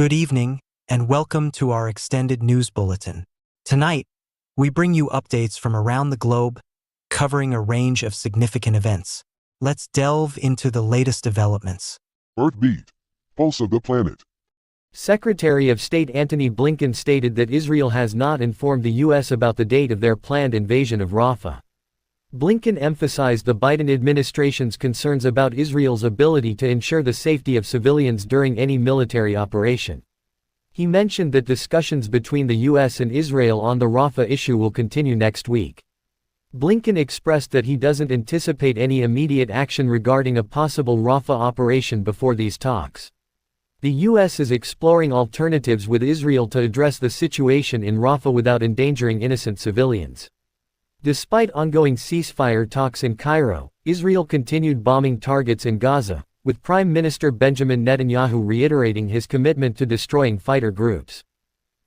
Good evening, and welcome to our extended news bulletin. Tonight, we bring you updates from around the globe, covering a range of significant events. Let's delve into the latest developments. Earthbeat, pulse of the planet. Secretary of State Antony Blinken stated that Israel has not informed the U.S. about the date of their planned invasion of Rafah. Blinken emphasized the Biden administration's concerns about Israel's ability to ensure the safety of civilians during any military operation. He mentioned that discussions between the U.S. and Israel on the Rafah issue will continue next week. Blinken expressed that he doesn't anticipate any immediate action regarding a possible Rafah operation before these talks. The U.S. is exploring alternatives with Israel to address the situation in Rafah without endangering innocent civilians. Despite ongoing ceasefire talks in Cairo, Israel continued bombing targets in Gaza, with Prime Minister Benjamin Netanyahu reiterating his commitment to destroying fighter groups.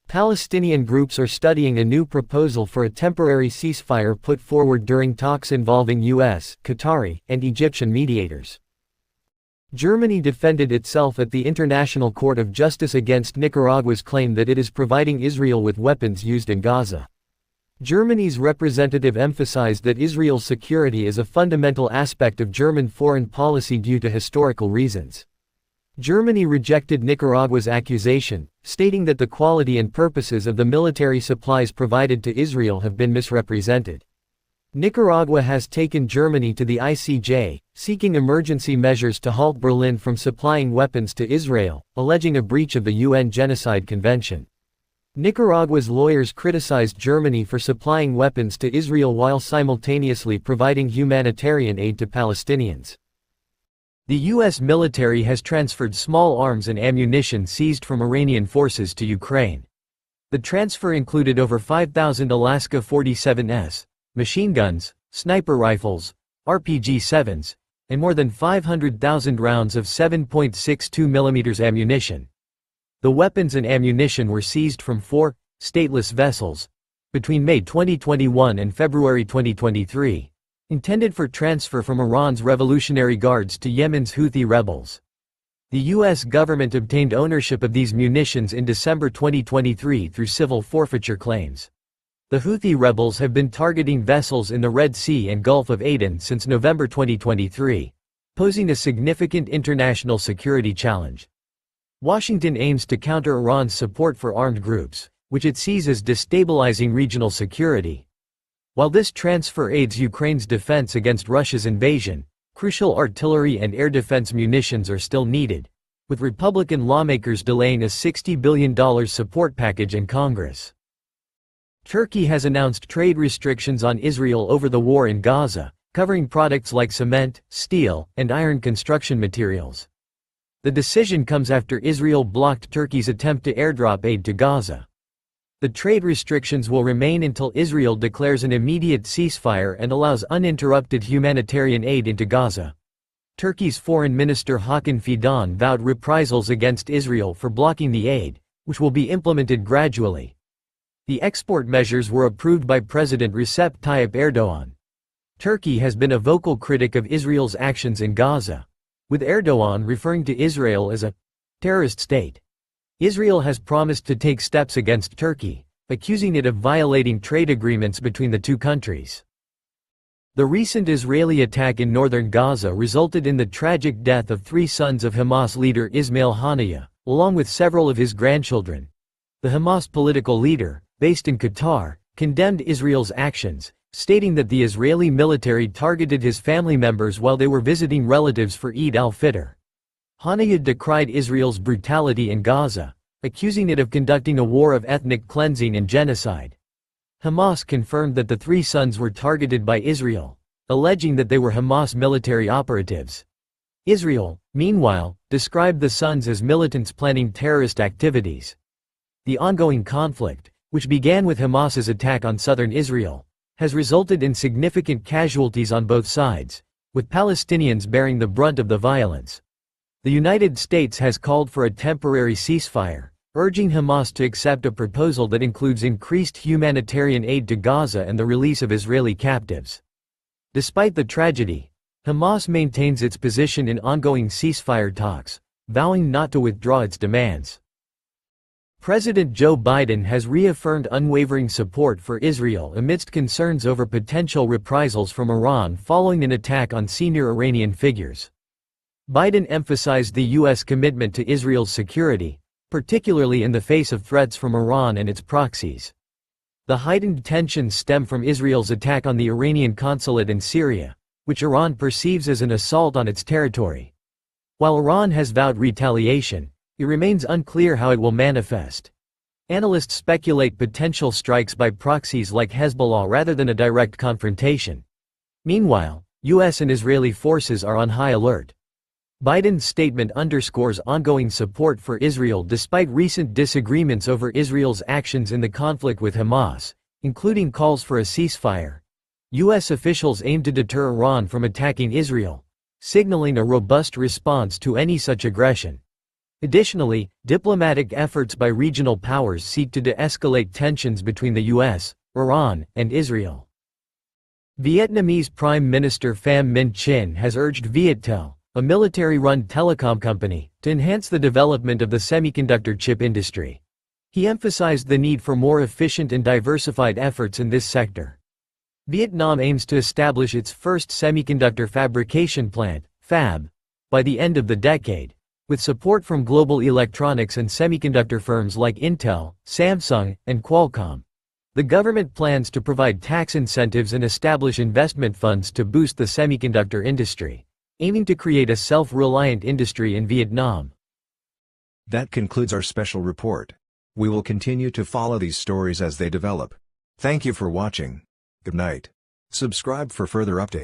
Palestinian groups are studying a new proposal for a temporary ceasefire put forward during talks involving U.S., Qatari, and Egyptian mediators. Germany defended itself at the International Court of Justice against Nicaragua's claim that it is providing Israel with weapons used in Gaza. Germany's representative emphasized that Israel's security is a fundamental aspect of German foreign policy due to historical reasons. Germany rejected Nicaragua's accusation, stating that the quality and purposes of the military supplies provided to Israel have been misrepresented. Nicaragua has taken Germany to the ICJ, seeking emergency measures to halt Berlin from supplying weapons to Israel, alleging a breach of the UN Genocide Convention. Nicaragua's lawyers criticized Germany for supplying weapons to Israel while simultaneously providing humanitarian aid to Palestinians. The U.S. military has transferred small arms and ammunition seized from Iranian forces to Ukraine. The transfer included over 5,000 Alaska 47s, machine guns, sniper rifles, RPG-7s, and more than 500,000 rounds of 7.62 mm ammunition. The weapons and ammunition were seized from 4 stateless vessels between May 2021 and February 2023, intended for transfer from Iran's Revolutionary Guards to Yemen's Houthi rebels. The U.S. government obtained ownership of these munitions in December 2023 through civil forfeiture claims. The Houthi rebels have been targeting vessels in the Red Sea and Gulf of Aden since November 2023, posing a significant international security challenge. Washington aims to counter Iran's support for armed groups, which it sees as destabilizing regional security. While this transfer aids Ukraine's defense against Russia's invasion, crucial artillery and air defense munitions are still needed, with Republican lawmakers delaying a $60 billion support package in Congress. Turkey has announced trade restrictions on Israel over the war in Gaza, covering products like cement, steel, and iron construction materials. The decision comes after Israel blocked Turkey's attempt to airdrop aid to Gaza. The trade restrictions will remain until Israel declares an immediate ceasefire and allows uninterrupted humanitarian aid into Gaza. Turkey's Foreign Minister Hakan Fidan vowed reprisals against Israel for blocking the aid, which will be implemented gradually. The export measures were approved by President Recep Tayyip Erdogan. Turkey has been a vocal critic of Israel's actions in Gaza, with Erdogan referring to Israel as a terrorist state. Israel has promised to take steps against Turkey, accusing it of violating trade agreements between the two countries. The recent Israeli attack in northern Gaza resulted in the tragic death of 3 sons of Hamas leader Ismail Haniyeh, along with several of his grandchildren. The Hamas political leader, based in Qatar, condemned Israel's actions, stating that the Israeli military targeted his family members while they were visiting relatives for Eid al-Fitr. Haniyeh decried Israel's brutality in Gaza, accusing it of conducting a war of ethnic cleansing and genocide. Hamas confirmed that the 3 sons were targeted by Israel, alleging that they were Hamas military operatives. Israel, meanwhile, described the sons as militants planning terrorist activities. The ongoing conflict, which began with Hamas's attack on southern Israel, has resulted in significant casualties on both sides, with Palestinians bearing the brunt of the violence. The United States has called for a temporary ceasefire, urging Hamas to accept a proposal that includes increased humanitarian aid to Gaza and the release of Israeli captives. Despite the tragedy, Hamas maintains its position in ongoing ceasefire talks, vowing not to withdraw its demands. President Joe Biden has reaffirmed unwavering support for Israel amidst concerns over potential reprisals from Iran following an attack on senior Iranian figures. Biden emphasized the U.S. commitment to Israel's security, particularly in the face of threats from Iran and its proxies. The heightened tensions stem from Israel's attack on the Iranian consulate in Syria, which Iran perceives as an assault on its territory. While Iran has vowed retaliation, it remains unclear how it will manifest. Analysts speculate potential strikes by proxies like Hezbollah rather than a direct confrontation. Meanwhile, U.S. and Israeli forces are on high alert. Biden's statement underscores ongoing support for Israel despite recent disagreements over Israel's actions in the conflict with Hamas, including calls for a ceasefire. U.S. officials aim to deter Iran from attacking Israel, signaling a robust response to any such aggression. Additionally, diplomatic efforts by regional powers seek to de-escalate tensions between the U.S., Iran, and Israel. Vietnamese Prime Minister Pham Minh Chinh has urged Viettel, a military-run telecom company, to enhance the development of the semiconductor chip industry. He emphasized the need for more efficient and diversified efforts in this sector. Vietnam aims to establish its first semiconductor fabrication plant, fab, by the end of the decade, with support from global electronics and semiconductor firms like Intel, Samsung, and Qualcomm. The government plans to provide tax incentives and establish investment funds to boost the semiconductor industry, aiming to create a self-reliant industry in Vietnam. That concludes our special report. We will continue to follow these stories as they develop. Thank you for watching. Good night. Subscribe for further updates.